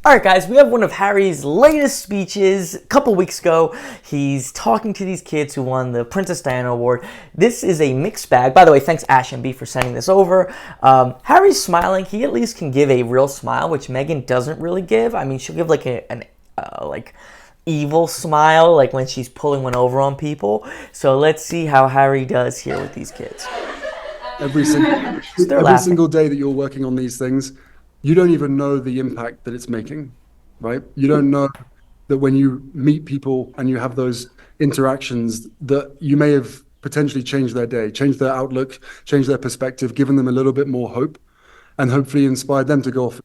Alright guys, we have one of Harry's latest speeches. A couple weeks ago, he's talking to these kids who won the Princess Diana Award. This is a mixed bag. By the way, thanks Ash and B for sending this over. Harry's smiling. He at least can give a real smile, which Meghan doesn't really give. I mean, she'll give like an evil smile, like when she's pulling one over on people. So let's see how Harry does here with these kids. Every single day that you're working on these things, you don't even know the impact that it's making, right? You don't know that when you meet people and you have those interactions that you may have potentially changed their day, changed their outlook, changed their perspective, given them a little bit more hope, and hopefully inspired them to go off.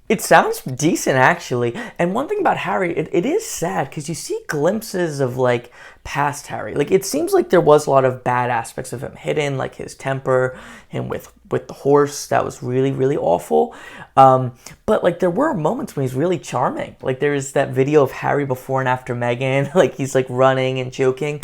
It sounds decent, actually. And one thing about Harry, it is sad because you see glimpses of like past Harry. Like it seems like there was a lot of bad aspects of him hidden, like his temper, him with the horse. That was really, really awful. But like there were moments when he's really charming. Like there's that video of Harry before and after Meghan. Like he's like running and joking.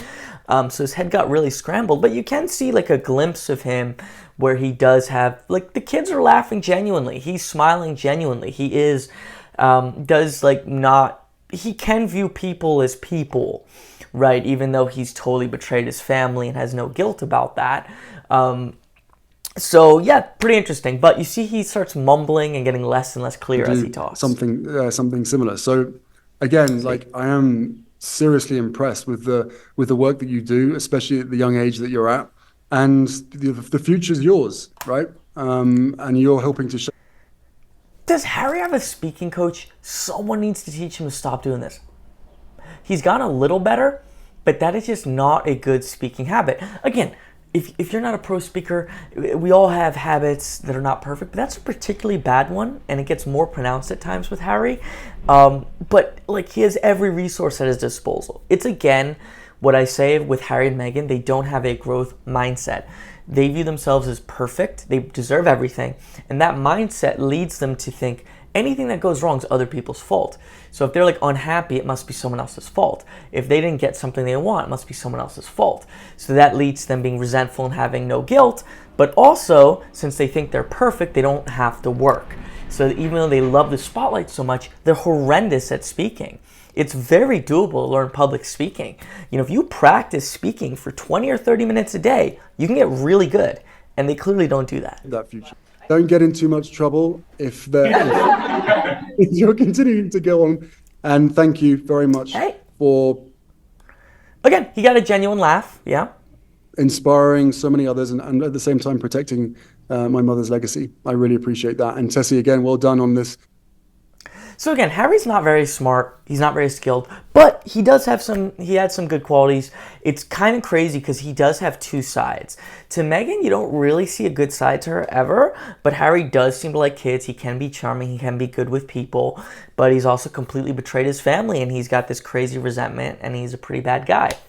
So his head got really scrambled. But you can see like a glimpse of him where he does have, like, the kids are laughing genuinely. He's smiling genuinely. He is, he can view people as people, right? Even though he's totally betrayed his family and has no guilt about that. So, yeah, pretty interesting. But you see he starts mumbling and getting less and less clear as he talks. Something similar. So, again, like, I am seriously impressed with the work that you do, especially at the young age that you're at. And the future's yours, right? And you're helping to show. Does Harry have a speaking coach? Someone needs to teach him to stop doing this. He's gotten a little better, but that is just not a good speaking habit. Again, if you're not a pro speaker, we all have habits that are not perfect, but that's a particularly bad one, and it gets more pronounced at times with Harry. But like he has every resource at his disposal. It's again what I say with Harry and Meghan, they don't have a growth mindset. They view themselves as perfect. They deserve everything. And that mindset leads them to think anything that goes wrong is other people's fault. So if they're like unhappy, it must be someone else's fault. If they didn't get something they want, it must be someone else's fault. So that leads to them being resentful and having no guilt. But also, since they think they're perfect, they don't have to work. So even though they love the spotlight so much, they're horrendous at speaking. It's very doable to learn public speaking. You know, if you practice speaking for 20 or 30 minutes a day, you can get really good. And they clearly don't do that. That future. Don't get in too much trouble if you're continuing to go on. And thank you very much for... Again, he got a genuine laugh, yeah. Inspiring so many others and at the same time protecting my mother's legacy. I really appreciate that. And Tessie, again, well done on this. So again, Harry's not very smart. He's not very skilled, but he had some good qualities. It's kind of crazy because he does have two sides. To Meghan, you don't really see a good side to her ever, but Harry does seem to like kids. He can be charming. He can be good with people, but he's also completely betrayed his family, and he's got this crazy resentment, and he's a pretty bad guy.